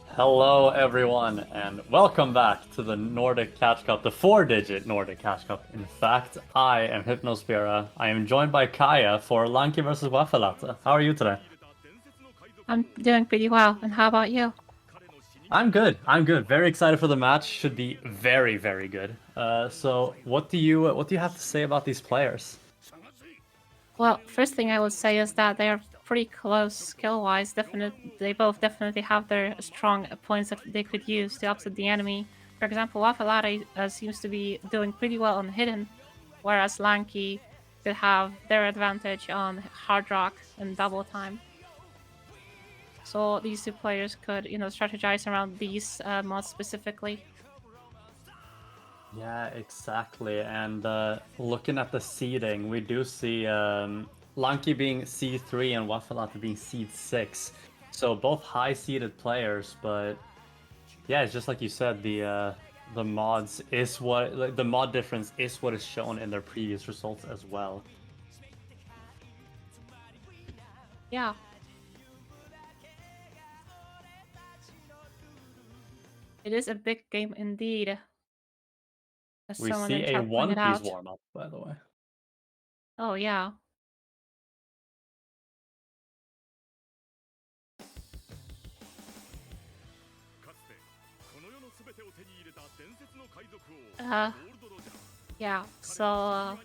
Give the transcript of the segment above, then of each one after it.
Hello, everyone, and welcome back to the Nordic Catch Cup, the 4-digit Nordic Catch Cup. In fact, I am Hypnospira. I am joined by Kaya for Lanki versus Waffe latte. How are you today? I'm doing pretty well, and how about you? I'm good. I'm good. Very excited for the match. Should be very, very good. So what do you have to say about these players? Well, first thing I would say is that they are pretty close skill-wise. They both definitely have their strong points that they could use to upset the enemy. For example, Waffe seems to be doing pretty well on hidden, whereas Lanki could have their advantage on hard rock and double time. So these two players could, strategize around these mods specifically. Yeah, exactly. And looking at the seeding, we do see Lanki being seed 3 and Waffe latte being seed 6. So both high-seeded players, but yeah, it's just like you said, the mods is what like, the mod difference is what is shown in their previous results as well. Yeah. It is a big game indeed, as We someone see in a chat One pointed Piece out. warm up, by the way. Oh, yeah. Uh, yeah, so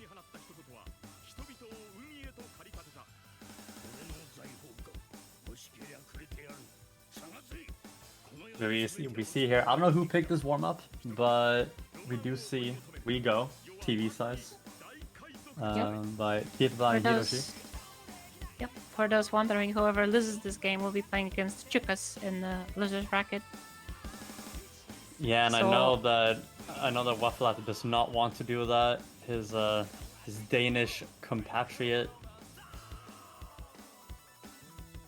We see here. I don't know who picked this warm up, but we do see we go TV size yep. by Kitadan For and Hiroshi. those, yep. For those wondering, whoever loses this game will be playing against Chukas in the losers bracket. Yeah, and So I know that Waffe latte does not want to do that. His Danish compatriot.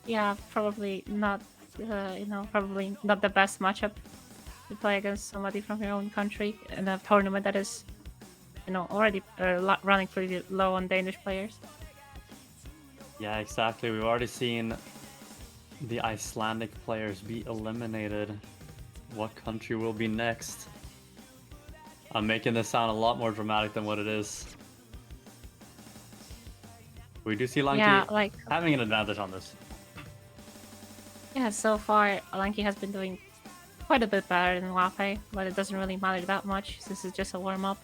yeah, probably not the best matchup to play against somebody from your own country in a tournament that is, already running pretty low on Danish players. Yeah, exactly. We've already seen the Icelandic players be eliminated. What country will be next? I'm making this sound a lot more dramatic than what it is. We do see Yeah, Lanki like having an advantage on this. yeah. So far, Lanki has been doing quite a bit better than Waffe, but it doesn't really matter that much since it's just a warm up.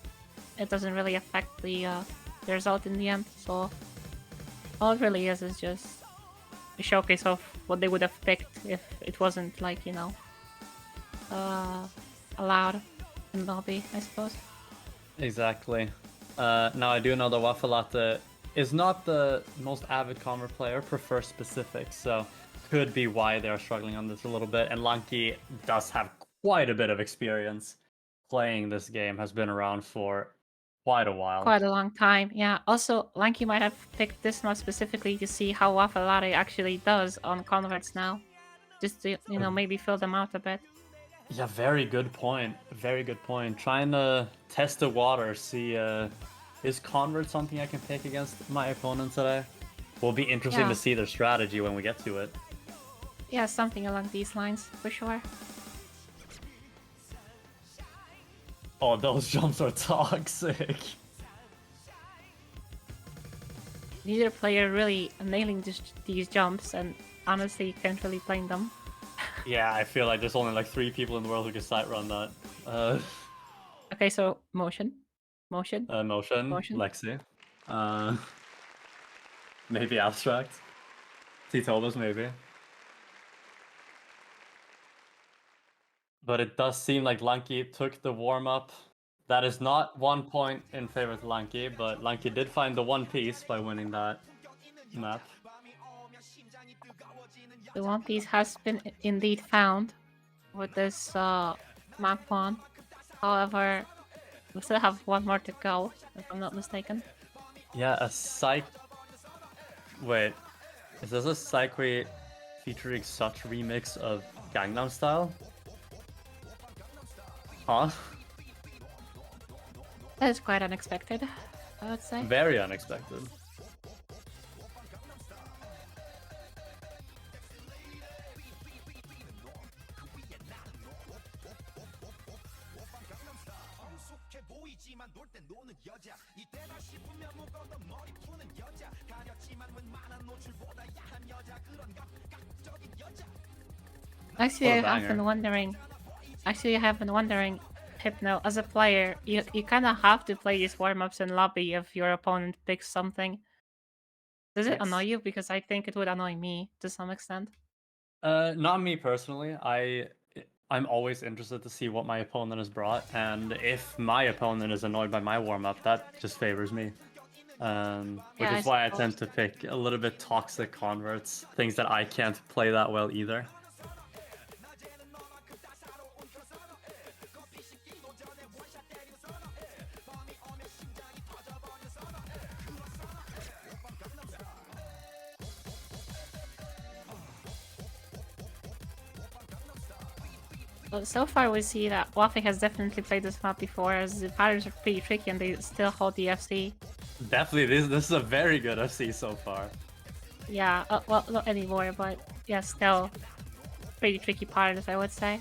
It doesn't really affect the result in the end. So all it really is just a showcase of what they would have picked if it wasn't like allowed in lobby, I suppose. Exactly. Now I do know that Waffe latte is not the most avid Commer player, prefers specifics, so could be why they're struggling on this a little bit. And Lanki does have quite a bit of experience playing this game, has been around for quite a while. Quite a long time, yeah. Also, Lanky might have picked this mod specifically to see how Waffe Latte actually does on converts now, just to maybe fill them out a bit. Yeah, very good point. Very good point. Trying to test the water, see is convert something I can pick against my opponent today? Will be interesting to Yeah, see their strategy when we get to it. yeah, something along these lines for sure. Oh, those jumps are toxic. Neither player really nailing these jumps, and honestly, can't really blame them. Yeah, I feel like there's only like 3 people in the world who can sight run that. Okay, so motion, Motion, motion. Lexi. Uh, maybe abstract. T-Tobas, maybe. But it does seem like Lanki took the warm-up. That is not 1 point in favor of Lanki, but Lanki did find the one piece by winning that map. The One Piece has been indeed found with this map one. However, we still have one more to go, if I'm not mistaken. Yeah, a psych. Wait, is this a Psyche featuring such remix of Gangnam Style? Huh? That is quite unexpected, I would say. Very unexpected. Actually, What a I have banger. been wondering. Actually, I have been wondering, Hypno, as a player, you kind of have to play these warm-ups in lobby if your opponent picks something. Does it annoy Yes. you? Because I think it would annoy me to some extent. Not me personally. I'm always interested to see what my opponent has brought, and if my opponent is annoyed by my warm-up, that just favors me. Which Yeah, I is why I suppose. tend to pick a little bit toxic converts, things that I can't play that well either. Well, so far we see that Waffe has definitely played this map before, as the patterns are pretty tricky and they still hold the FC. Definitely, this is a very good FC so far. Yeah, well, not anymore, but yeah, still pretty tricky patterns, I would say.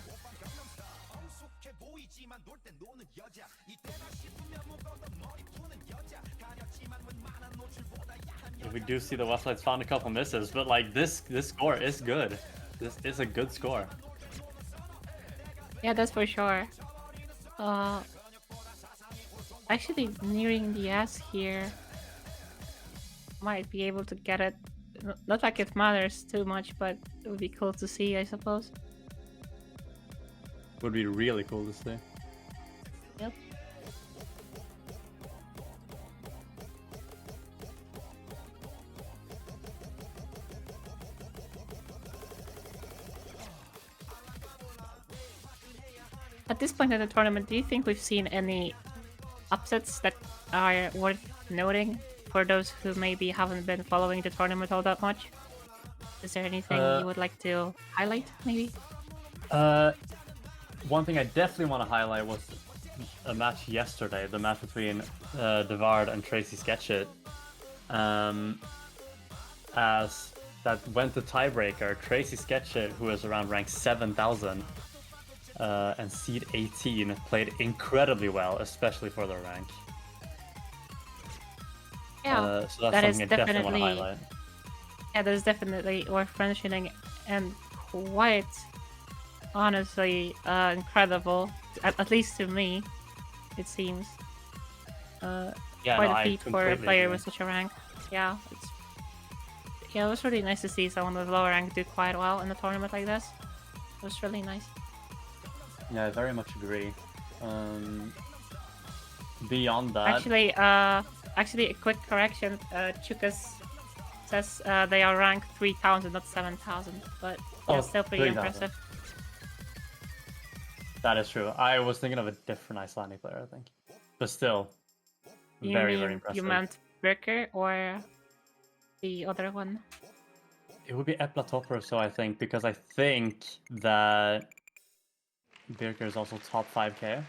We do see the Westlights found a couple misses, but like this score is good. This is a good score. Yeah, that's for sure. Uh, actually nearing the S here. Might be able to get it. Not like it matters too much, but it would be cool to see, I suppose. Would be really cool to see. Yep. At this point in the tournament, do you think we've seen any upsets that are worth noting for those who maybe haven't been following the tournament all that much? Is there anything you would like to highlight, maybe? One thing I definitely want to highlight was a match yesterday, the match between Devard and Tracy Sketchit. As that went to tiebreaker, Tracy Sketchit, who is around rank 7,000 and seed 18, played incredibly well, especially for their rank. Yeah, So that's that is something I definitely want to definitely. highlight. Yeah, that is definitely worth mentioning, and quite honestly incredible. At least to me, it seems. Yeah, Quite no, a I feat for a completely player agree. with such a rank. Yeah, it was really nice to see someone with lower rank do quite well in a tournament like this. It was really nice. Yeah, I very much agree. Beyond that, Actually, a quick correction. Chukas says they are ranked 3,000, not 7,000, but yeah, still pretty 3,000. impressive. That is true. I was thinking of a different Icelandic player, I think. But still, You very, very mean you impressive. meant Birker or the other one? It would be Epla Topper, so I think, because I think that Birker is also top 5k.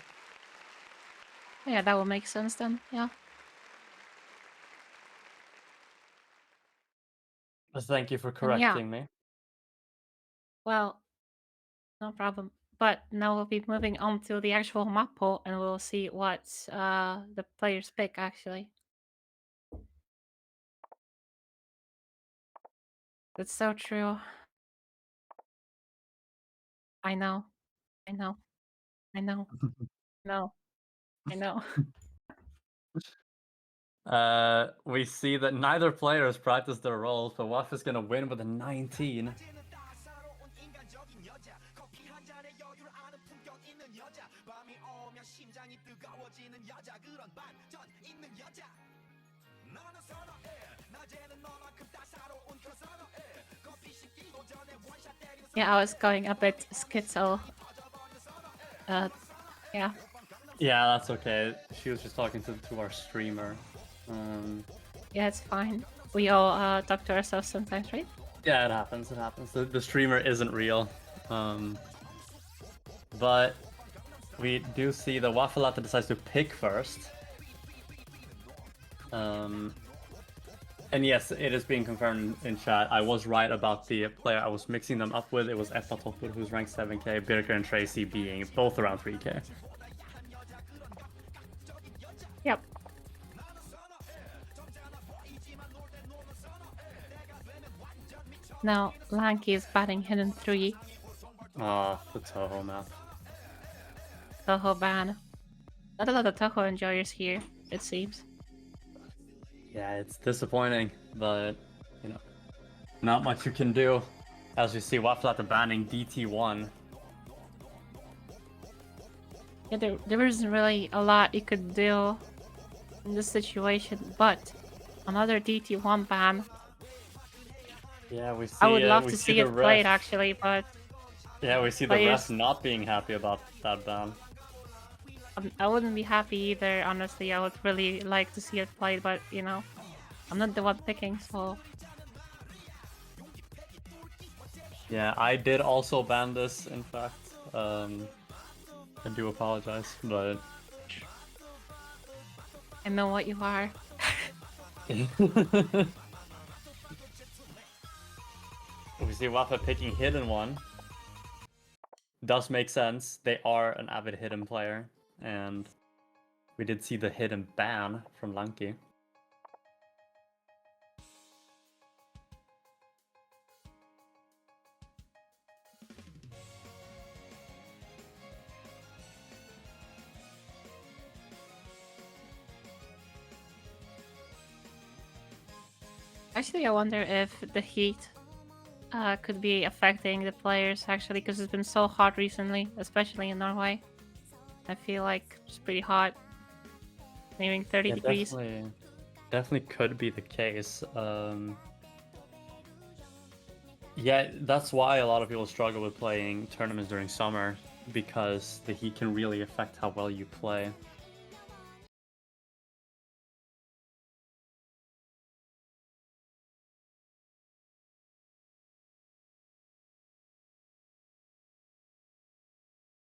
Yeah, that would make sense then. Yeah. But thank you for And yeah, correcting me. well, no problem. But now we'll be moving on to the actual map poll, and we'll see what the players pick actually. That's so true. I know. I know. I know. No. I know. We see that neither player has practiced their roles, but Waffe is gonna win with a 19. Yeah, I was going a bit schizo. Yeah. Yeah, that's okay. She was just talking to our streamer. Yeah, it's fine. We all talk to ourselves sometimes, right? Yeah, it happens. It happens. The streamer isn't real. But we do see the Waffe Latte decides to pick first. And yes, it is being confirmed in chat. I was right about the player I was mixing them up with. It was Epatopur, who's ranked 7k, Birker and Tracy being both around 3k. Yep. Now Lanki is batting Hidden 3. Ah, the Toho map. Toho ban. Not a lot of Toho enjoyers here, it seems. Yeah, it's disappointing, but you know, not much you can do. As we see, Waffe banning DT1. Yeah, there isn't really a lot you could do in this situation, but another DT1 ban. Yeah, we I would see love we to see see the it played ref. actually, but Yeah, we see the ref players, not being happy about that ban. I wouldn't be happy either, honestly. I would really like to see it played, but you know, I'm not the one picking, so. Yeah, I did also ban this, in fact. I do apologize, but I know what you are. we see Waffe picking Hidden One. Does make sense. They are an avid Hidden player, and we did see the Hidden ban from Lanki. Actually, I wonder if the heat could be affecting the players actually, because it's been so hot recently, especially in Norway. I feel like it's pretty hot, maybe 30 Yeah, degrees. definitely could be the case. Yeah, that's why a lot of people struggle with playing tournaments during summer, because the heat can really affect how well you play.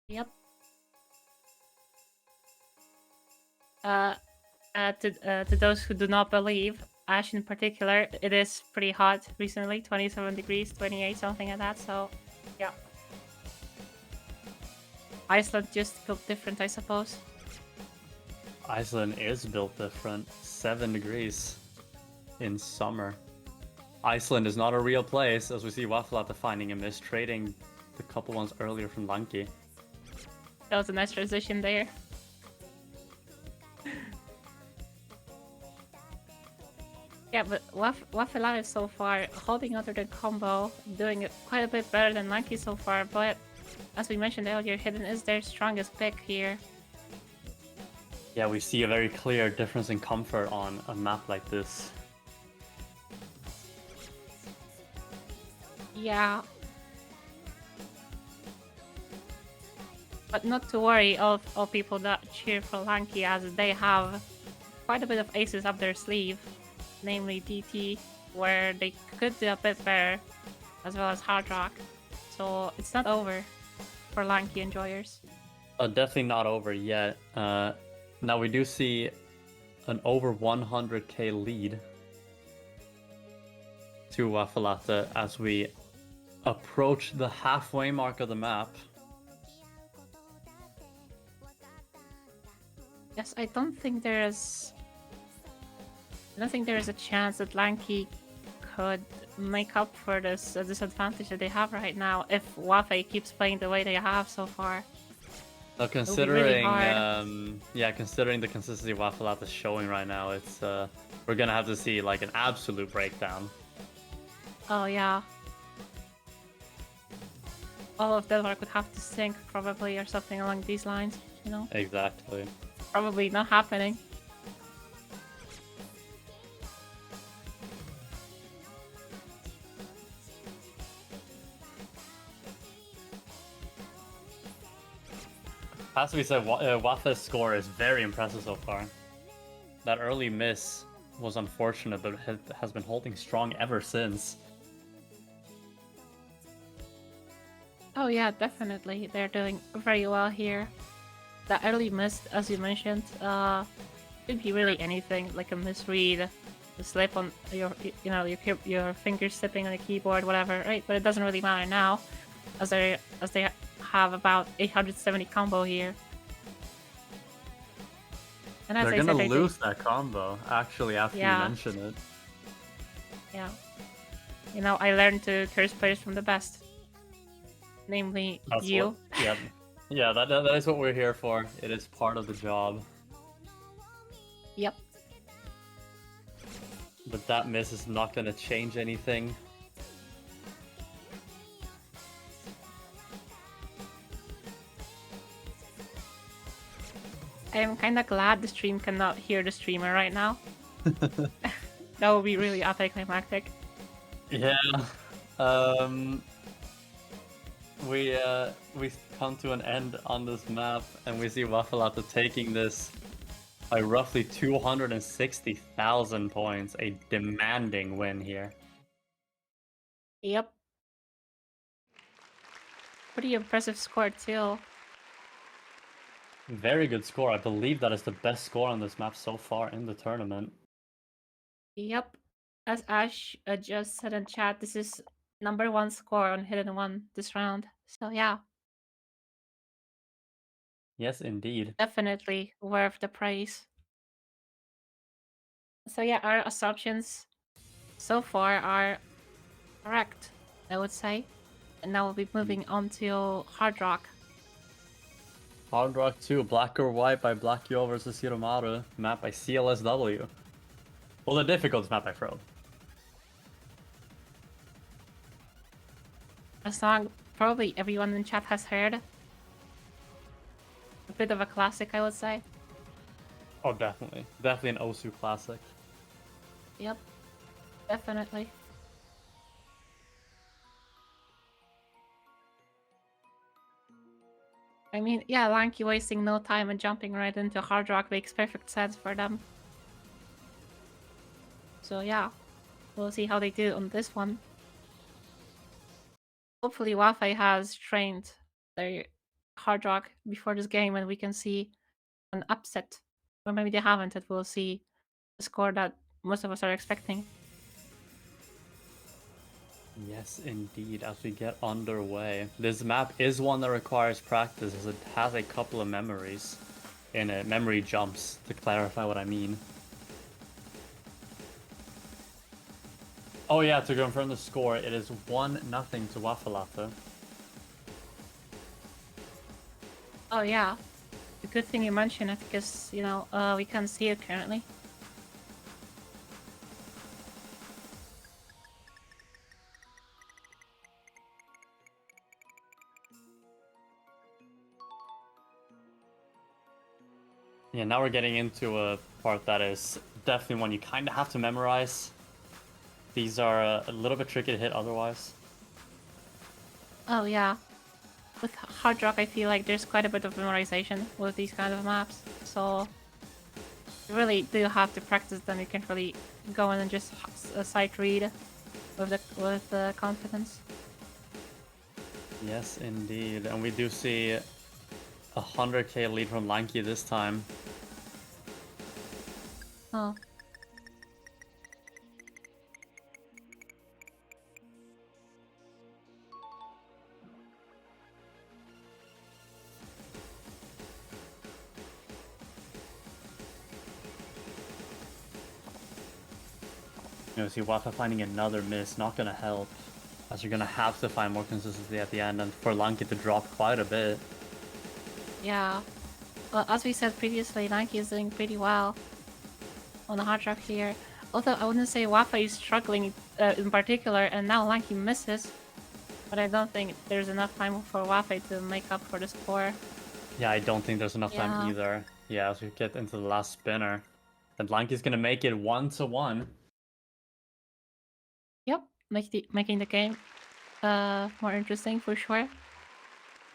Yep. Uh, to those who do not believe, Ash in particular, it is pretty hot recently, 27 degrees, 28, something like that. So, yeah. Iceland just built different, I suppose. Iceland is built different. 7 degrees in summer. Iceland is not a real place, as we see Waffe finding a miss, trading the couple ones earlier from Lanki. That was a nice transition there. Yeah, but Waffe is so far holding under the combo, doing it quite a bit better than Lanki so far, but as we mentioned earlier, Hidden is their strongest pick here. Yeah, we see a very clear difference in comfort on a map like this. Yeah. But not to worry of people that cheer for Lanki, as they have quite a bit of aces up their sleeve, namely DT, where they could do a bit better, as well as Hard Rock. So it's not over for Lanki enjoyers. Definitely not over yet. Now we do see an over 100k lead to Waffe as we approach the halfway mark of the map. Yes, I don't think there is a chance that Lanki could make up for this disadvantage that they have right now if Waffe keeps playing the way they have so far. So considering, considering the consistency Waffe is showing right now, it's we're gonna have to see like an absolute breakdown. Oh yeah. All of Denmark would have to sink probably, or something along these lines, you know? Exactly. Probably not happening. Has to be said, Waffe's score is very impressive so far. That early miss was unfortunate, but it has been holding strong ever since. Oh yeah, definitely. They're doing very well here. The early miss, as you mentioned, could be really anything, like a misread, a slip on your, your fingers slipping on the keyboard, whatever, right? But it doesn't really matter now, as they have about 870 combo here. And as they're gonna lose that combo, actually, after you mention it. Yeah. I learned to curse players from the best, namely That's what. you. Yeah, yeah. That is what we're here for. It is part of the job. Yep. But that miss is not going to change anything. I'm kind of glad the stream cannot hear the streamer right now. That would be really anticlimactic. Yeah. Um. We come to an end on this map, and we see Waffe taking this by roughly 260,000 points. A demanding win here. Yep. Pretty impressive score too. Very good score. I believe that is the best score on this map so far in the tournament. Yep. As Ash just said in chat, this is #1 score on Hidden One this round. So yeah, Yes, indeed. definitely worth the praise. So yeah, our assumptions so far are correct, I would say. And now we'll be moving on to Hard Rock. Hard Rock 2, Black or White by Black Yo versus Hiromaru, map by CLSW. Well, the difficult map by Fro. A song probably everyone in chat has heard. A bit of a classic, I would say. Oh, definitely. Definitely an Osu classic. Yep, definitely. I mean, yeah, Lanki wasting no time and jumping right into Hard Rock makes perfect sense for them. So yeah, we'll see how they do on this one. Hopefully Waffe has trained their Hard Rock before this game and we can see an upset. Or maybe they haven't, and we'll see the score that most of us are expecting. Yes, indeed, as we get underway. This map is one that requires practice as it has a couple of memories in it. Memory jumps, to clarify what I mean. Oh yeah, to confirm the score, it is 1-0 to Waffe. Oh yeah, a good thing you mentioned it because, we can't see it currently. Yeah, now we're getting into a part that is definitely one you kind of have to memorize. These are a little bit tricky to hit otherwise. Oh yeah. With Hard Rock, I feel like there's quite a bit of memorization with these kind of maps. So you really do have to practice them. You can't really go in and just sight read with confidence. Yes, indeed. And we do see a 100k lead from Lanki this time. Oh. See Waffe finding another miss, not gonna help. As you're gonna have to find more consistency at the end and for Lanki to drop quite a bit. Yeah. Well, as we said previously, Nike is doing pretty well on the Hard Rock here. Although I wouldn't say Waffe is struggling in particular, and now Lanky misses. But I don't think there's enough time for Waffe to make up for the score. Yeah, I don't think there's enough Yeah. time either. Yeah, as we get into the last spinner. And Lanki's gonna make it 1-1. Yep, making the game more interesting for sure.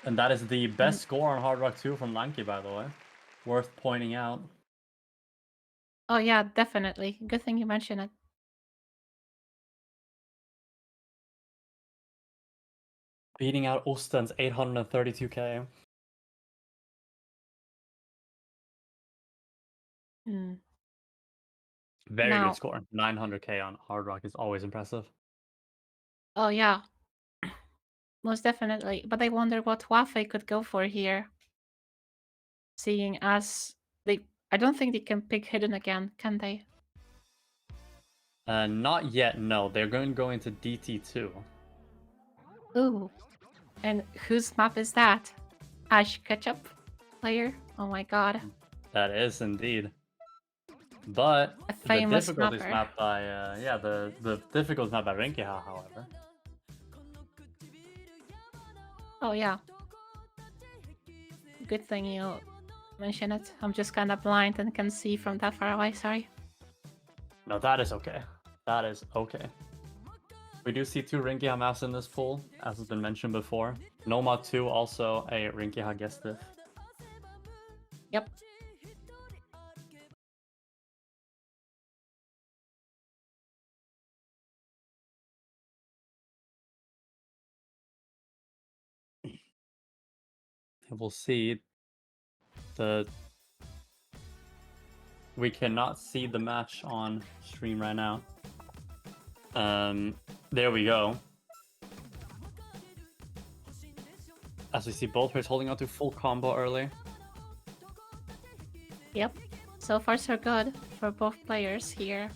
And that is the best score on Hard Rock 2 from Lanki, by the way. Worth pointing out. Oh yeah, definitely. Good thing you mentioned it. Beating out Osten's 832k. Mm. Very Now, good score. 900k on Hard Rock is always impressive. oh yeah, most definitely. But I wonder what Waffe could go for here. Seeing as I don't think they can pick Hidden again, can they? Not yet, no. They're going to go into DT2. Ooh. And whose map is that? Ash Ketchup player? Oh my god. That is indeed. But A the famous difficulty is mapper. mapped by, the difficulty is mapped by Rinkiha, however. Oh yeah. Good thing you mention it. I'm just kind of blind and can see from that far away, sorry. No, that is okay. That is okay. We do see 2 Rinkiha maps in this pool, as has been mentioned before. Noma 2 also a Rinkiha guest diff. Yep. We'll see. We cannot see the match on stream right now. There we go. As we see both players holding on to full combo early. Yep. So far so good for both players here.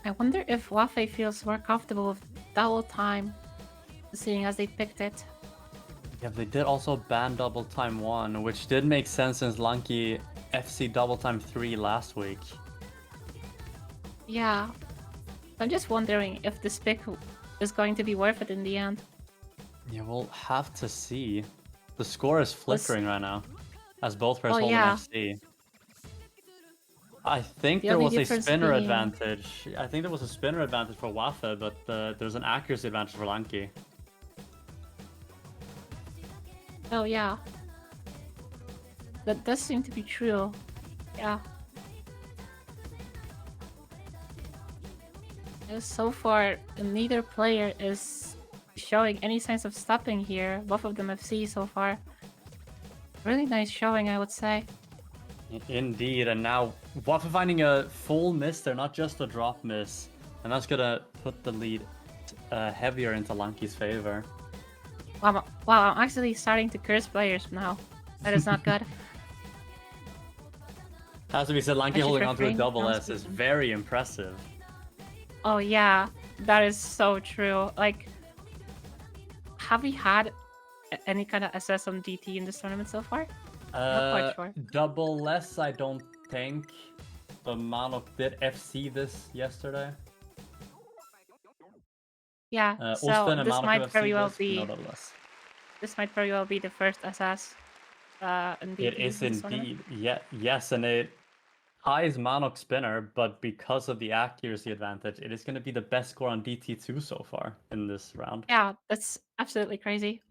I wonder if Waffe feels more comfortable with double time, seeing as they picked it. Yeah, they did also ban double time 1, which did make sense since Lanki FC double time 3 last week. Yeah. I'm just wondering if this pick is going to be worth it in the end. Yeah, we'll have to see. The score is flickering right now, as both players Oh hold an yeah. FC. I think The there only was a difference spinner being... advantage. I think there was a spinner advantage for Waffe, but there's an accuracy advantage for Lanki. Oh yeah. That does seem to be true. Yeah. So far, neither player is showing any signs of stopping here. Both of them have C so far. Really nice showing, I would say. Indeed, and now Waffe finding a full miss there, not just a drop miss. And that's gonna put the lead heavier into Lanki's favor. Wow, I'm actually starting to curse players now. That is not good. Has to be said, Lanki I should holding on to a refrain double from S is speaking. very impressive. Oh yeah, that is so true. Like, have we had any kind of SS on DT in this tournament so far? Not quite sure. Double S, I don't think. But Manok did FC this yesterday. Yeah, so Uspen and this Manok have might very FC well this, but no be... double S. This might very well be the first SS in It DT is in this tournament. indeed. Yeah, yes, and it ties Manok spinner, but because of the accuracy advantage, it is going to be the best score on DT2 so far in this round. Yeah, that's absolutely crazy.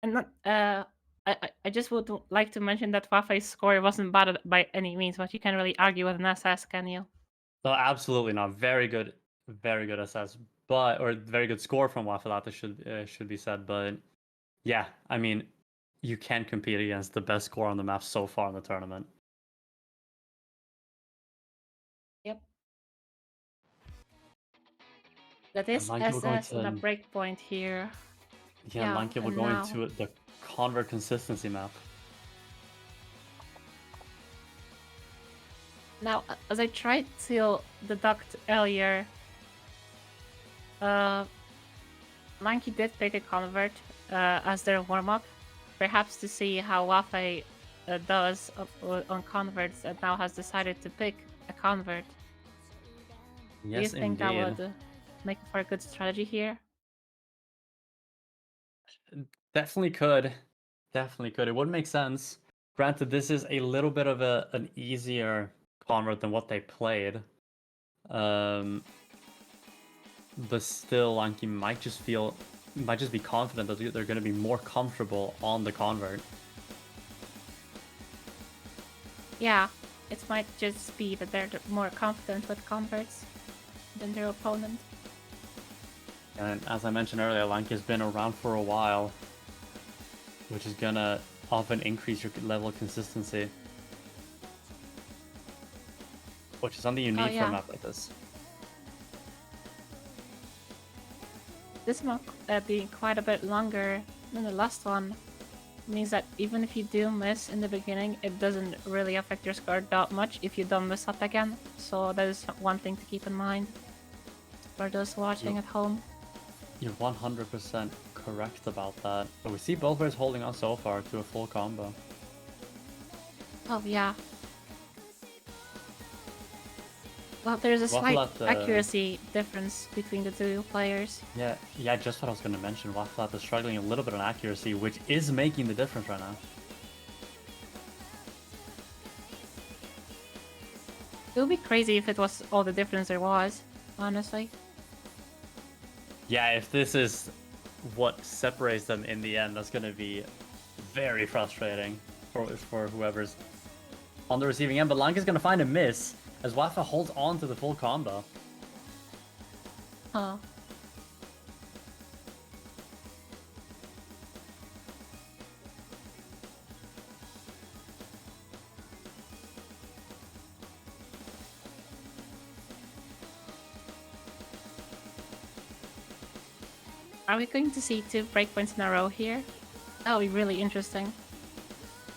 And not, I just would like to mention that Waffe's score wasn't bad by any means, but you can't really argue with an SS, can you? No, absolutely not. Very good SS, but or very good score from Waffe latte should be said. But yeah, I mean, you can't compete against the best score on the map so far in the tournament. Yep. That And is Lanki will go SS on a into breakpoint here. yeah, Lanki will and go now... into the convert consistency map. Now, as I tried to deduct earlier, Lanki did pick a convert as their warm-up, perhaps to see how Waffe does on converts, and now has decided to pick a convert. Yes, Do you think indeed. that would make for a good strategy here? Definitely could. Definitely could. It would make sense. Granted, this is a little bit of an easier convert than what they played. But still, Lanki might just be confident that they're going to be more comfortable on the convert. Yeah, it might just be that they're more confident with converts than their opponent. And as I mentioned earlier, Lanki has been around for a while, which is gonna often increase your level of consistency, which is something you need for a map like this. This map being quite a bit longer than the last one means that even if you do miss in the beginning, it doesn't really affect your score that much if you don't mess up again. So that is one thing to keep in mind for those watching at home. You're 100% correct about that. But we see both players holding on so far to a full combo. Oh yeah. Well, there's a slight accuracy difference between the two players. Yeah, just what I was going to mention. Waffe is struggling a little bit on accuracy, which is making the difference right now. It would be crazy if it was all the difference there was, honestly. Yeah, if this is what separates them in the end, that's going to be very frustrating for whoever's on the receiving end. But Lanki's going to find a miss as Waffe holds on to the full combo. Huh. Are we going to see 2 breakpoints in a row here? That would be really interesting.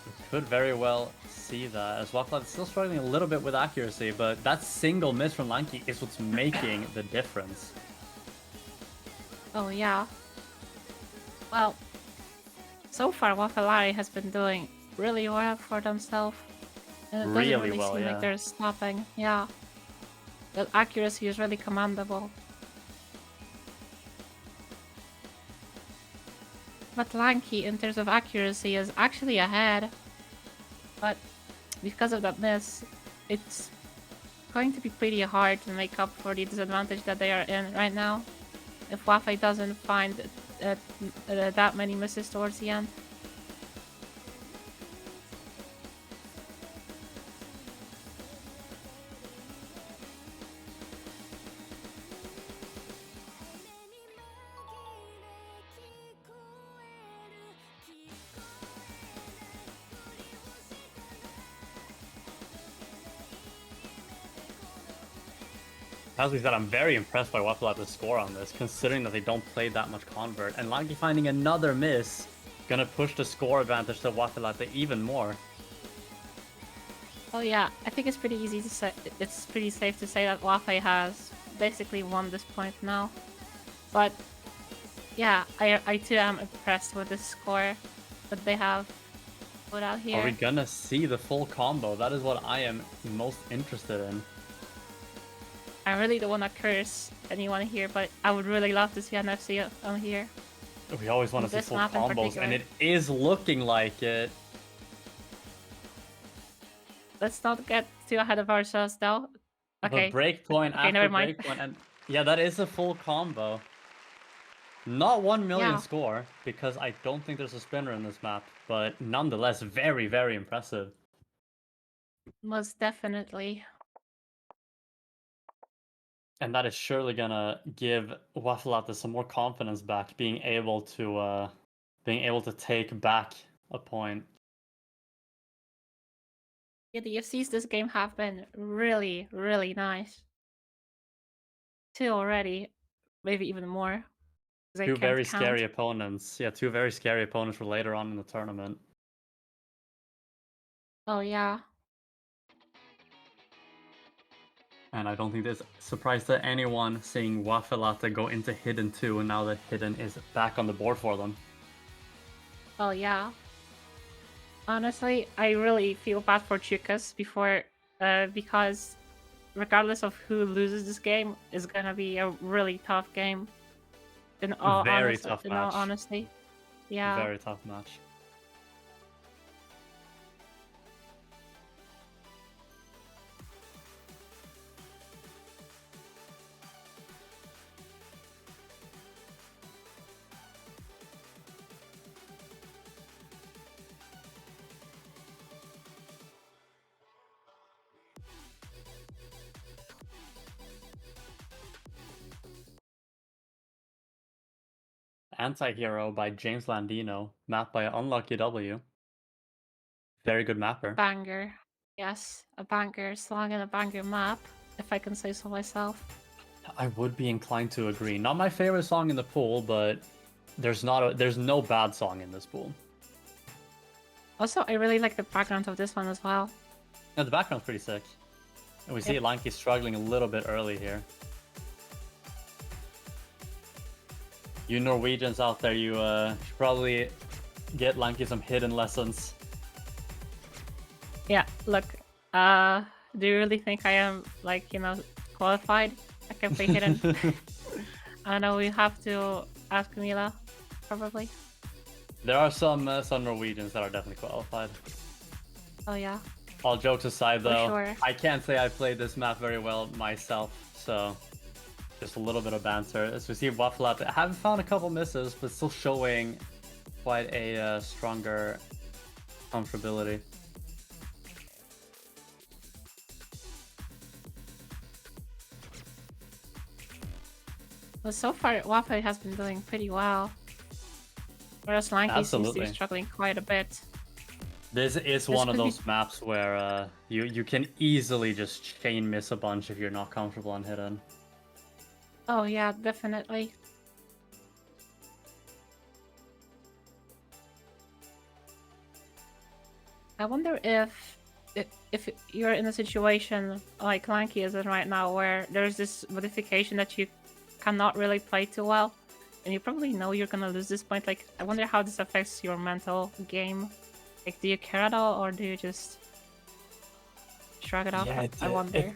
We could very well see that, as Waffe is still struggling a little bit with accuracy, but that single miss from Lanki is what's making the difference. Oh yeah. Well, so far Waffe has been doing really well for themselves. And it doesn't really well, seem yeah. like they're stopping. Yeah. The accuracy is really commendable. But Lanki, in terms of accuracy, is actually ahead. But because of that miss, it's going to be pretty hard to make up for the disadvantage that they are in right now. If Waffe doesn't find that many misses towards the end. As we said, I'm very impressed by Waffe score on this, considering that they don't play that much convert. And Lanki finding another miss, gonna push the score advantage to Waffe even more. Oh yeah, I think it's pretty easy to say. It's pretty safe to say that Waffe has basically won this point now. But yeah, I too am impressed with this score that they have put out here. Are we gonna see the full combo? That is what I am most interested in. I really don't want to curse anyone here, but I would really love to see an FC on here. We always want to see full combos, and it is looking like it. Let's not get too ahead of ourselves, though. Okay. But breakpoint after breakpoint, and yeah, that is a full combo. Not 1 million score, because I don't think there's a spinner in this map, but nonetheless, very, very impressive. Most definitely. And that is surely gonna give Waffe some more confidence back, being able to take back a point. Yeah, the FCs this game have been really, really nice. 2 already, maybe even more. Two very scary opponents. Yeah, 2 very scary opponents for later on in the tournament. Oh yeah. And I don't think there's a surprise to anyone seeing Waffe go into Hidden 2, and now that Hidden is back on the board for them. Oh yeah. Honestly, I really feel bad for Chukas because regardless of who loses this game, it's gonna be a really tough game. In all honesty. Yeah. Very tough match. Anti-Hero by James Landino, mapped by Unlucky W. Very good mapper. Banger. Yes, a banger song and a banger map, if I can say so myself. I would be inclined to agree. Not my favorite song in the pool, but there's no bad song in this pool. Also, I really like the background of this one as well. Yeah, the background's pretty sick. And we see Lanki struggling a little bit early here. You Norwegians out there, you should probably get Lanki some hidden lessons. Yeah, look, do you really think I am, like, you know, qualified? I can play hidden. I know we have to ask Mila, probably. There are some Norwegians that are definitely qualified. Oh yeah. All jokes aside, though, sure. I can't say I played this map very well myself, so just a little bit of banter. As we see Waffe latte, I haven't found a couple misses, but still showing quite a stronger comfortability. But so far, Waffe has been doing pretty well. Whereas Lanki seems to be struggling quite a bit. This is one of those maps where you can easily just chain miss a bunch if you're not comfortable on hidden. Oh yeah, definitely. I wonder if you're in a situation like Lanki is in right now, where there's this modification that you cannot really play too well, and you probably know you're gonna lose this point. Like, I wonder how this affects your mental game. Like, do you care at all, or do you just shrug it off? Yeah, I wonder.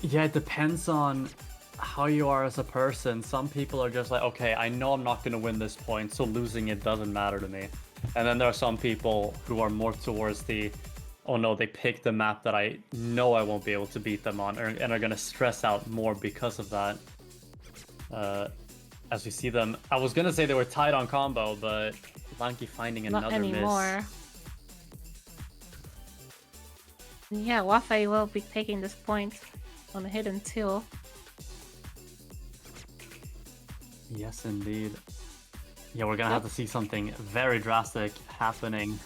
It depends on how you are as a person. Some people are just like, okay, I know I'm not gonna win this point, so losing it doesn't matter to me. And then there are some people who are more towards the, oh no, they picked the map that I know I won't be able to beat them on, and are gonna stress out more because of that. As we see them, I was gonna say they were tied on combo, but Lanki finding another Not anymore. miss. Yeah, Waffe will be taking this point on the hidden too. Yes, indeed. Yeah, we're gonna have to see something very drastic happening.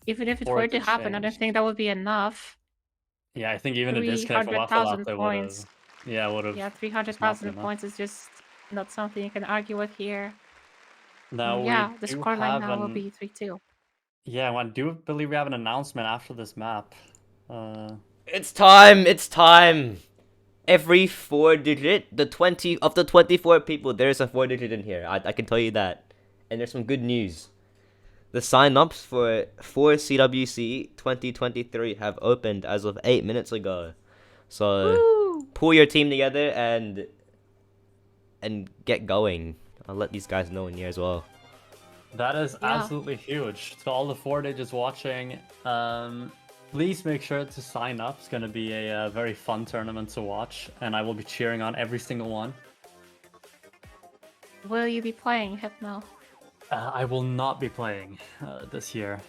Even if it were to happen, I don't think that would be enough. Yeah, I think even a disconnect from Waffe latte would have. Yeah, would have. Yeah, 300,000 points is just not something you can argue with here. Now yeah, the we do scoreline have now will be 3-2. Yeah, I do believe we have an announcement after this map. It's time! It's time! Every 4-digit, the 20 of the 24 people, there's a 4-digit in here. I can tell you that. And there's some good news. The sign-ups for CWC 2023 have opened as of 8 minutes ago. So Woo! pull your team together and get going. I'll let these guys know in here as well. That is absolutely huge. To all the 4-digits watching, please make sure to sign up. It's going to be a very fun tournament to watch, and I will be cheering on every single one. Will you be playing Hypno? I will not be playing this year.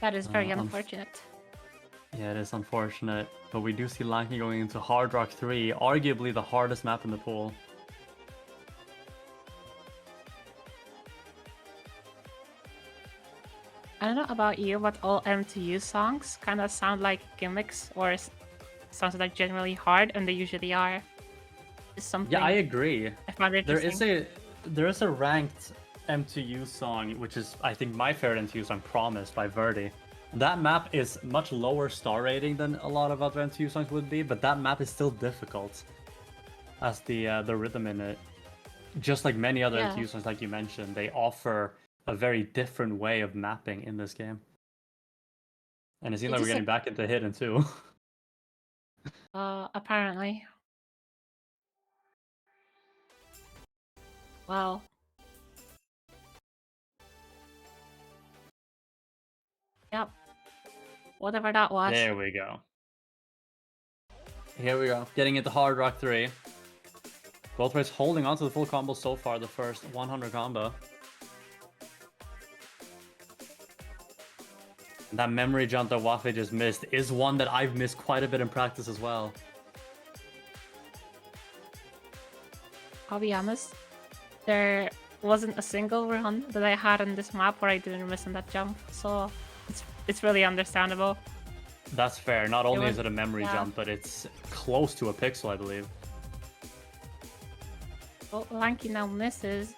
That is very unfortunate. Yeah, it is unfortunate, but we do see Lanki going into Hard Rock 3, arguably the hardest map in the pool. I don't know about you, but all MTU songs kind of sound like gimmicks or songs that are generally hard, and they usually are. Yeah, I agree. I found it interesting. There is a ranked MTU song, which is, I think, my favorite MTU song, Promise by Verdi. That map is much lower star rating than a lot of other MTU songs would be, but that map is still difficult as the rhythm in it. Just like many other MTU songs, like you mentioned, they offer a very different way of mapping in this game. And it seems like we're getting back into hidden too. Apparently. Well. Yep. Whatever that was. There we go. Here we go. Getting into Hard Rock 3. Both players holding on to the full combo so far, the first 100 combo. And that memory jump that Waffe just missed is one that I've missed quite a bit in practice as well. I'll be honest, there wasn't a single run that I had on this map where I didn't miss on that jump, so it's really understandable. That's fair. Not only is it a memory jump, but it's close to a pixel, I believe. Well, Lanki now misses.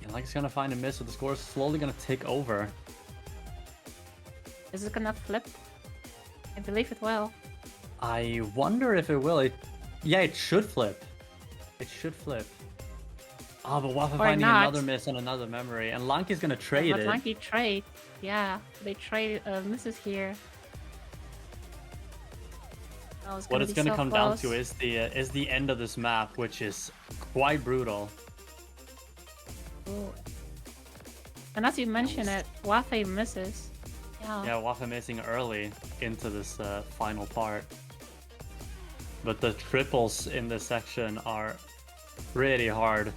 Lanki's gonna find a miss, so the score is slowly gonna tick over. Is it gonna flip? I believe it will. I wonder if it will. Yeah, it should flip. It should flip. Oh, but Waffe finding not. another miss on another memory, and Lanki's gonna trade But it. Lanki trade. Yeah, they trade misses here. Oh, What it's gonna so come close. down to is the end of this map, which is quite brutal. Ooh. And as you mentioned it, Waffe misses. Yeah, Waffe missing early into this final part. But the triples in this section are really hard.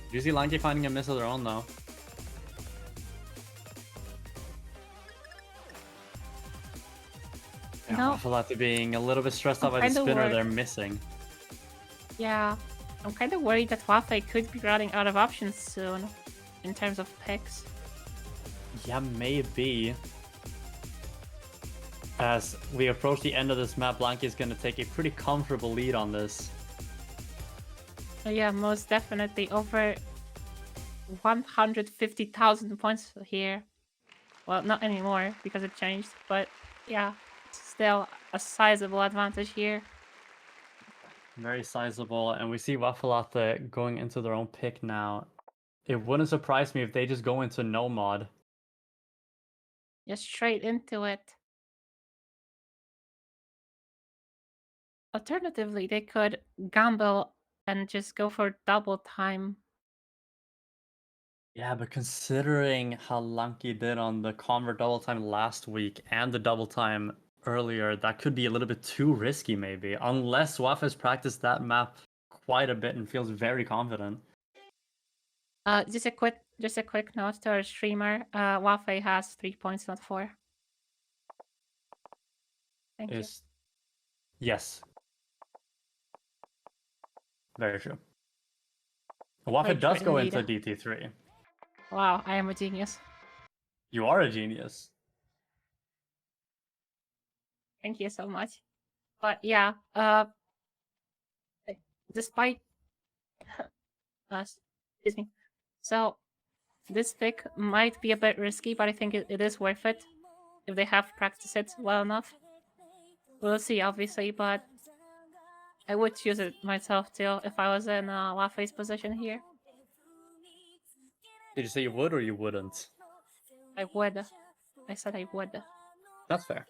Do you see Lanki finding a miss of their own though? Yeah, No. Waffe after being a little bit stressed out by the spinner they're missing. Yeah, I'm kind of worried that Waffe could be running out of options soon in terms of picks. Yeah, maybe. As we approach the end of this map, Lanki is going to take a pretty comfortable lead on this. Yeah, most definitely over 150,000 points here. Well, not anymore because it changed, but yeah, still a sizable advantage here. Very sizable, and we see Waffe going into their own pick now. It wouldn't surprise me if they just go into no mod. Just straight into it. Alternatively, they could gamble and just go for double time. Yeah, but considering how Lanki did on the convert double time last week and the double time earlier, that could be a little bit too risky maybe, unless Waffe has practiced that map quite a bit and feels very confident. Just a quick note to our streamer. Waffe has 3 points, not 4. Thank you. Yes. Very true. Waffe does go into DT3. Wow, I am a genius. You are a genius. Thank you so much. But yeah, despite excuse me. So this pick might be a bit risky, but I think it is worth it if they have practiced it well enough. We'll see, obviously, but I would choose it myself too if I was in Waffe's position here. Did you say you would or you wouldn't? I would. I said I would. That's fair.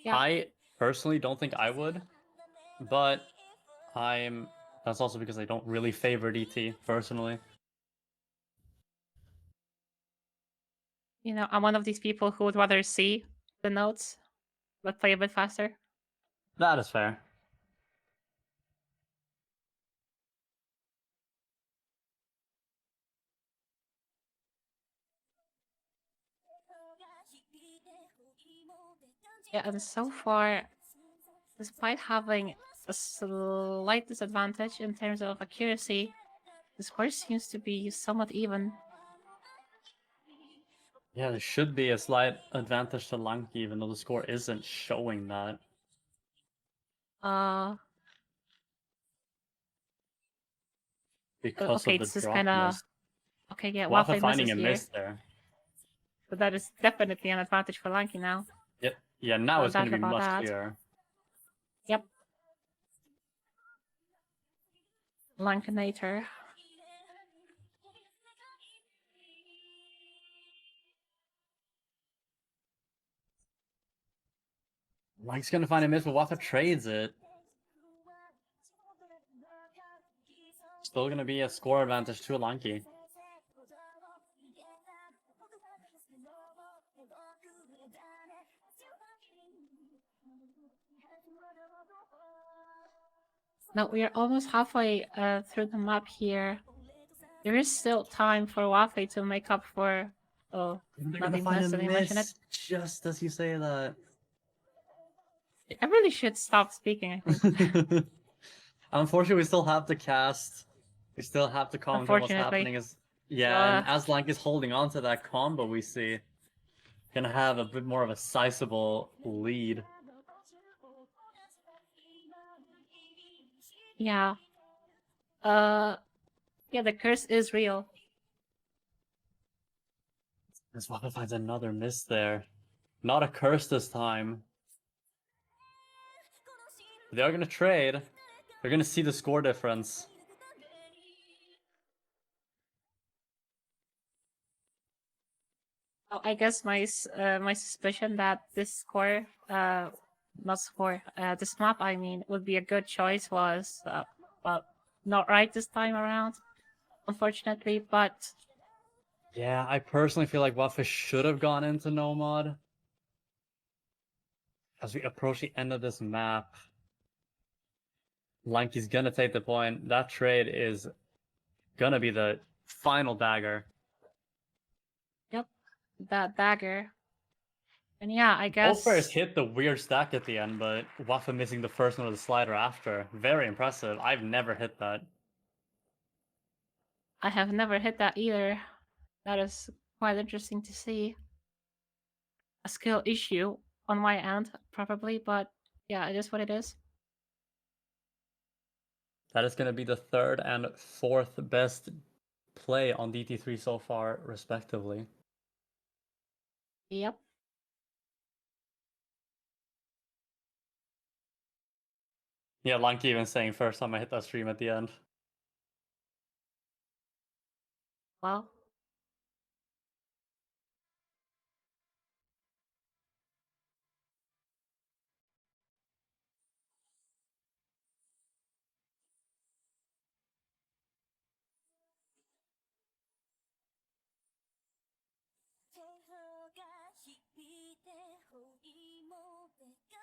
Yeah. I personally don't think I would, but that's also because I don't really favor DT personally. You know, I'm one of these people who would rather see the notes, but play a bit faster. That is fair. Yeah, and so far, despite having a slight disadvantage in terms of accuracy, the score seems to be somewhat even. Yeah, there should be a slight advantage to Lanki, even though the score isn't showing that. Because okay, of the this is drop kind of miss. okay. Yeah, Waffe Waffe finding misses a here, miss there. but that is definitely an advantage for Lanki now. Yep. Yeah, now it's going to be much that. clearer. Yep. Lankinator. Lanki's going to find a miss, but Waffe trades it. Still going to be a score advantage to Lanki. Now we are almost halfway through the map here. There is still time for Waffe to make up for. Oh, They're not going to even find a necessarily mention it. miss just as you say that. I really should stop speaking, I think. Unfortunately, we still have to cast. We still have to comment on what's happening. And as Lanki is holding on to that combo, we see gonna have a bit more of a sizable lead. Yeah. Yeah, the curse is real. As Waffe finds another miss there. Not a curse this time. They are gonna trade. They're gonna see the score difference. Oh, I guess my suspicion that this score, not score, this map, I mean, would be a good choice was, well, not right this time around, unfortunately. But Yeah, I personally feel like Waffe should have gone into no mod. As we approach the end of this map, Lanki's gonna take the point. That trade is gonna be the final dagger. yep, that dagger. And yeah, I Both players guess hit the weird stack at the end, but Waffe missing the first one of the slider after. Very impressive. I've never hit that. I have never hit that either. That is quite interesting to see. A skill issue on my end, probably, but yeah, it is what it is. That is gonna be the third and fourth best play on DT3 so far, respectively. Yep. Yeah, Lanki even saying first time I hit that stream at the end. Well,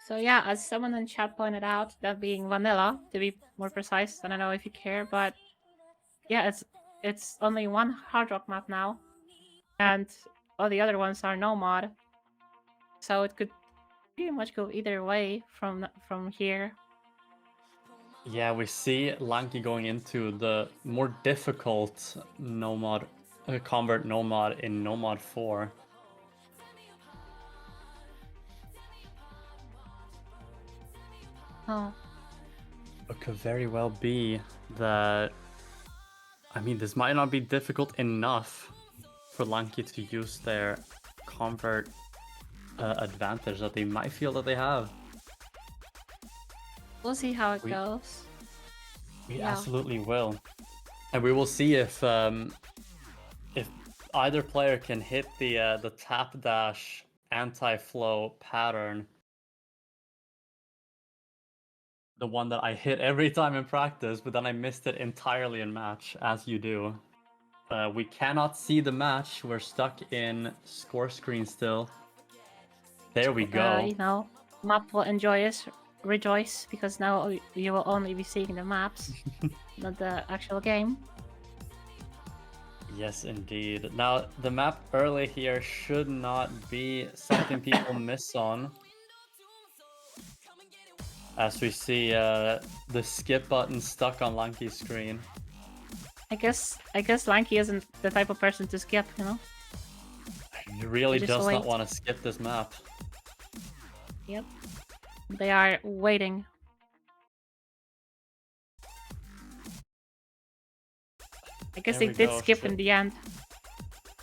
so yeah, as someone in chat pointed out, that being vanilla, to be more precise. I don't know if you care, but yeah, it's only one hard rock map now, and all the other ones are no mod. So it could pretty much go either way from here. Yeah, we see Lanki going into the more difficult nomad, convert nomad in nomad 4. Oh, It could very well be that. I mean, this might not be difficult enough for Lanki to use their convert advantage that they might feel that they have. we'll see how it We- goes. We Yeah. absolutely will, and we will see if either player can hit the tap dash anti-flow pattern, the one that I hit every time in practice, but then I missed it entirely in match, as you do. We cannot see the match. We're stuck in score screen still. There we go. You know, map will rejoice because now you will only be seeing the maps, not the actual game. Yes, indeed. Now, the map early here should not be something people miss on. As we see the skip button stuck on Lanki's screen. I guess Lanki isn't the type of person to skip, you know? He really Just does not wait. want to skip this map. Yep. They are waiting. I guess There they we did go, skip shit. in the end.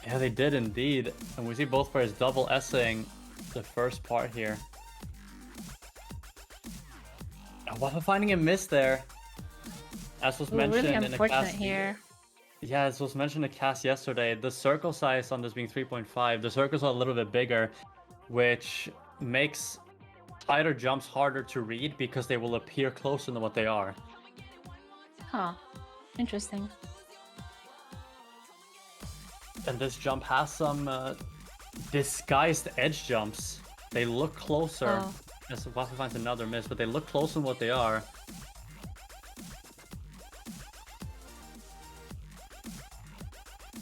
Yeah, they did indeed. And we see both players double essaying the first part here. Waffe finding a miss there. As was Ooh, mentioned really in a unfortunate cast here. Yeah, as was mentioned in a cast yesterday, the circle size on this being 3.5, the circles are a little bit bigger, which makes tighter jumps harder to read because they will appear closer than what they are. Huh. Interesting. And this jump has some disguised edge jumps. They look closer. Oh. As Waffe finds another miss, but they look closer than what they are.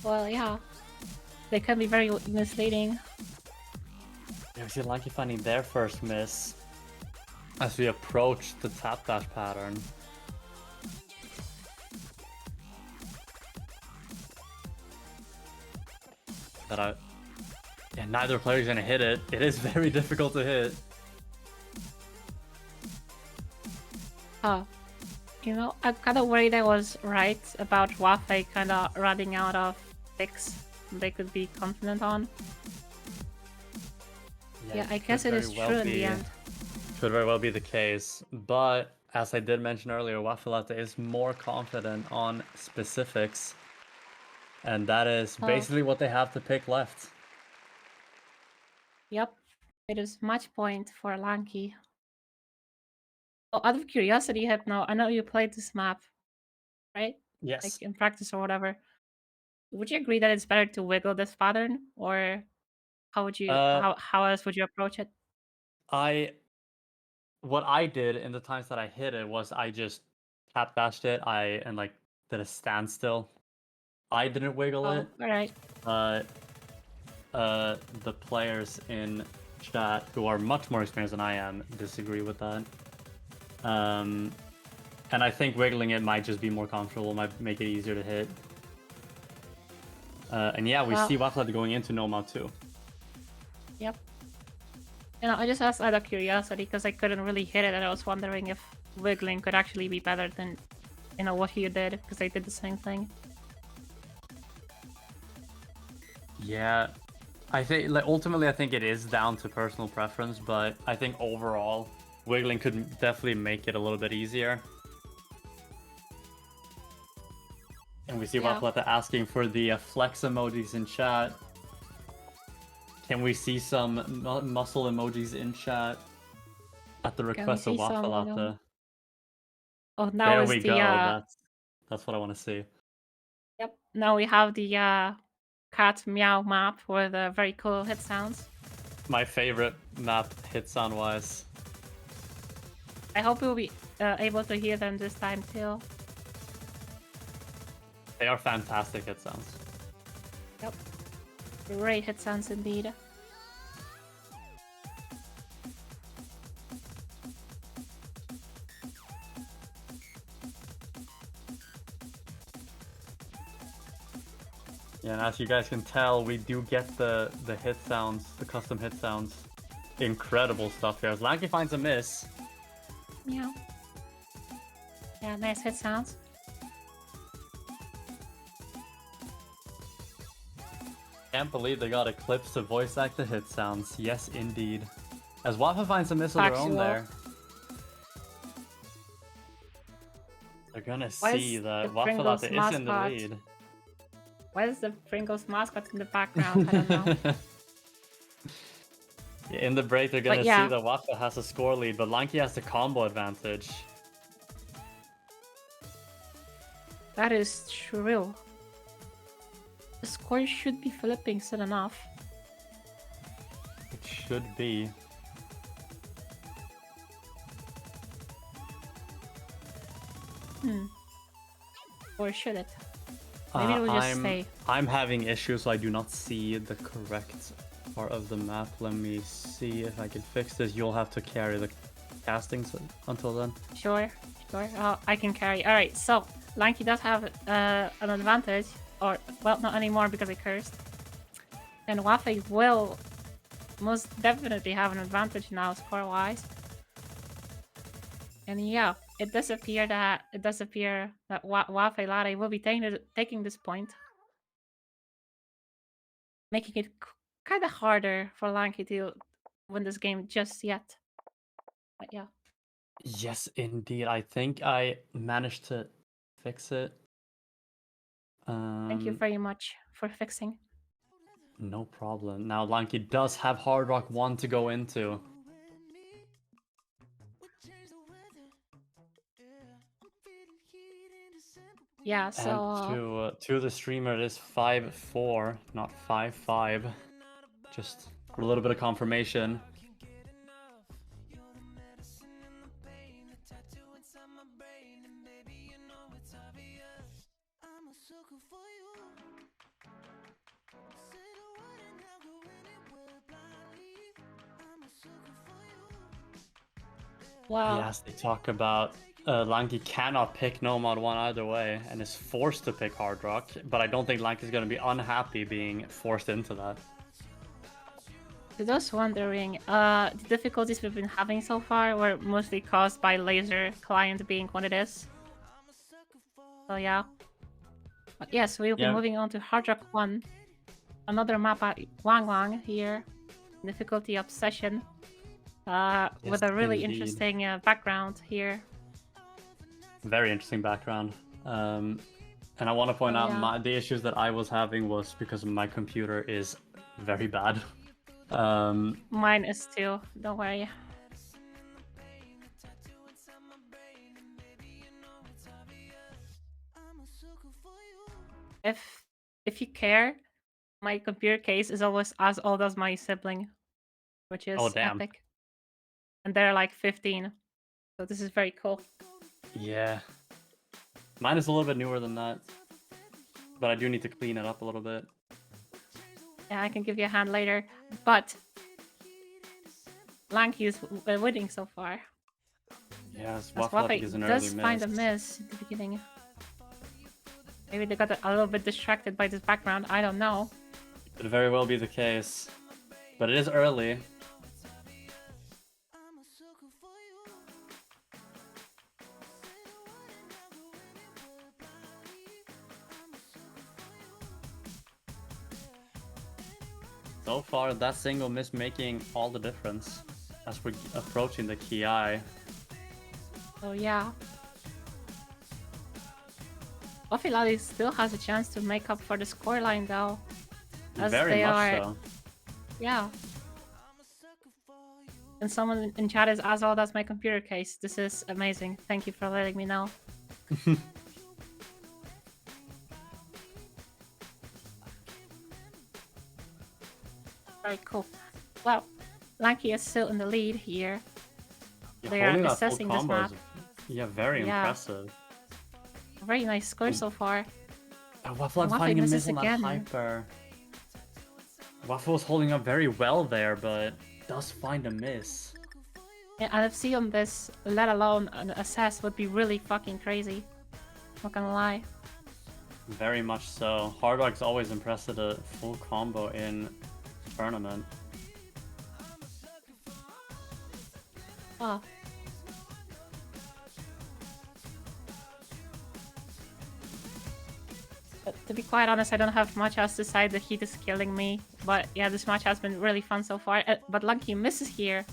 Well, yeah. They can be very misleading. Yeah, we see Lanki finding their first miss as we approach the tap dash pattern. Yeah, neither player is gonna hit it. It is very difficult to hit. Huh. You know, I'm kind of worried I was right about Waffe kind of running out of picks they could be confident on. Yeah, I guess it is true in the end. Could very well be the case, but as I did mention earlier, Waffe Latte is more confident on specifics, and that is basically what they have to pick left. Yep, it is match point for Lanki. Oh, out of curiosity, Hypno, I know you played this map, right? Yes. Like in practice or whatever. Would you agree that it's better to wiggle this pattern, or how would you how else would you approach it? What I did in the times that I hit it was I just tap dashed it. And like did a standstill. I didn't wiggle it. All right. The players in chat who are much more experienced than I am disagree with that. And I think wiggling it might just be more comfortable, might make it easier to hit. And yeah, we see Waffe going into no mod too. Yep. You know, I just asked out of curiosity because I couldn't really hit it, and I was wondering if wiggling could actually be better than, you know, what he did, because I did the same thing. Yeah, I think like ultimately I think it is down to personal preference, but I think overall wiggling could definitely make it a little bit easier. And we see Waffe asking for the flex emojis in chat. Can we see some muscle emojis in chat at the request of Waffe? You know... Oh, now there is we the go. That's what I want to see. Yep. Now we have the cat meow map with very cool hit sounds. My favorite map hit sound wise. I hope we'll be able to hear them this time too. They are fantastic hit sounds. Yep. Great hit sounds indeed. Yeah, and as you guys can tell, we do get the hit sounds, the custom hit sounds. Incredible stuff here. As Lanki finds a miss. Meow. Yeah, nice hit sounds. Can't believe they got Eclipse to voice act the hit sounds. Yes, indeed. As Waffe finds a miss of their own there. They're gonna see that Waffe Latte is in the lead. Why is the Pringles mascot in the background? I don't know. In the break, they're gonna see that Waffe has a score lead, but Lanki has the combo advantage. That is true. The score should be flipping soon enough. It should be. Or should it? Maybe it will just stay. I'm having issues, so I do not see the correct part of the map. Let me see if I can fix this. You'll have to carry the castings until then. Sure. Oh, I can carry. Alright, so Lanki does have an advantage. Or, well, not anymore because I cursed. And Waffe will most definitely have an advantage now score-wise. And yeah, it does appear that Waffe Latte will be taking this point, making it kind of harder for Lanki to win this game just yet. But yeah. Yes, indeed. I think I managed to fix it. Thank you very much for fixing. No problem. Now Lanki does have Hard Rock 1 to go into. Yeah, so... And to the streamer, it is 5-4, not 5-5. Just a little bit of confirmation. Wow. Yes, they talk about Lanki cannot pick No Mod 1 either way and is forced to pick Hard Rock, but I don't think Lanki's going to be unhappy being forced into that. Just wondering, the difficulties we've been having so far were mostly caused by laser client being what it is. So yeah. But yes, we'll be Yeah. moving on to Hard Rock 1. Another map at Wang Wang here. Difficulty Obsession. With a really indeed. interesting background here. Very interesting background. And I want to point out yeah. the issues that I was having was because my computer is very bad. Mine is too, don't worry. If you care, my computer case is always as old as my sibling, which is Oh, damn. epic. And they're like 15. So this is very cool. Yeah. Mine is a little bit newer than that. But I do need to clean it up a little bit. Yeah, I can give you a hand later. But Lanki is winning so far. Yes, As Waffe is an early does find a miss at the beginning. Maybe they got a little bit distracted by this background. I don't know. Could very well be the case. But it is early. So far, that single miss making all the difference as we're approaching the Ki. So yeah. Waffe still has a chance to make up for the scoreline though. As Very they much are, so. yeah. And someone in chat is as old as my computer case. This is amazing. Thank you for letting me know. Very cool. Well, Lanki is still in the lead here. Yeah, They are holding that full assessing this combo map. is, yeah, very Yeah. impressive. Very nice score so far. Waffe Waffe finding a misses miss on that again. hyper. Waffe was holding up very well there, but does find a miss. Yeah, NFC on this, let alone an assess, would be really fucking crazy. Not gonna lie. Very much so. Hard Rock's always impressed at a full combo in tournament. Oh. But to be quite honest, I don't have much else to say. The heat is killing me. But yeah, this match has been really fun so far. But Lanki misses here.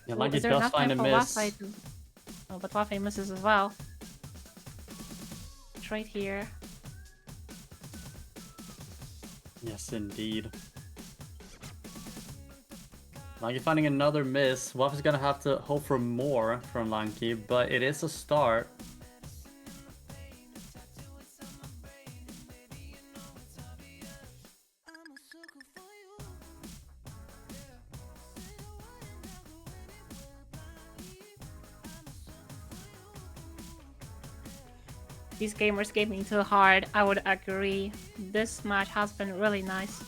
Yeah, Oh, Lanki is there does enough find time a for miss. Waffe to... Oh, but Waffe misses as well. Right here. Yes, indeed. Lanki finding another miss. Waffe's gonna have to hope for more from Lanki, but it is a start. These gamers gave me too hard. I would agree. This match has been really nice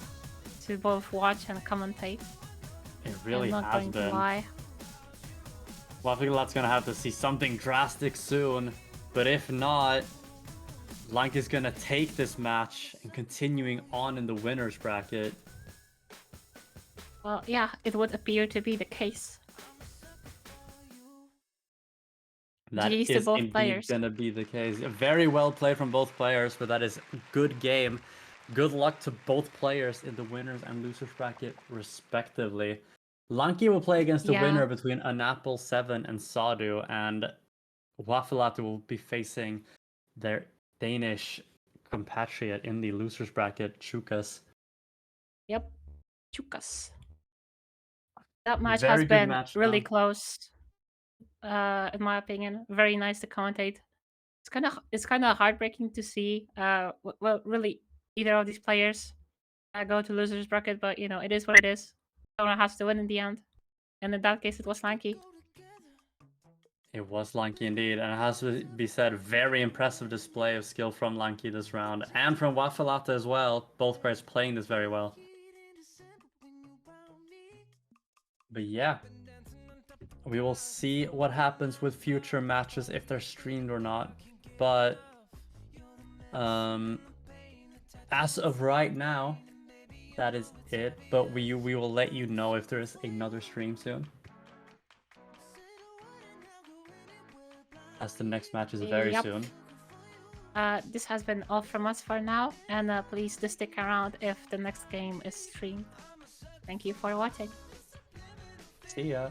to both watch and commentate. It really I'm not has going been. to lie. Waffe gonna have to see something drastic soon, but if not, Lanki's gonna take this match and continuing on in the winner's bracket. Well, yeah, it would appear to be the case. That GG's to is both indeed players. gonna be the case. Very well played from both players, but that is good game. Good luck to both players in the winners and losers bracket, respectively. Lanki will play against the Yeah. winner between Anapple 7 and Sadu, and Waffe will be facing their Danish compatriot in the losers bracket, Chukas. Yep. Chukas. That match Very has good been match, really though. close. In my opinion, very nice to commentate. It's kind of heartbreaking to see. Well, really, either of these players go to losers bracket, but you know it is what it is. Someone has to win in the end, and in that case, it was Lanki. It was Lanki indeed, and it has to be said, very impressive display of skill from Lanki this round, and from Waffe as well. Both players playing this very well. But yeah, we will see what happens with future matches, if they're streamed or not. But as of right now, that is it. But we will let you know if there is another stream soon, as the next match is very Yep. soon. this has been all from us for now, and please do stick around if the next game is streamed. Thank you for watching. See ya.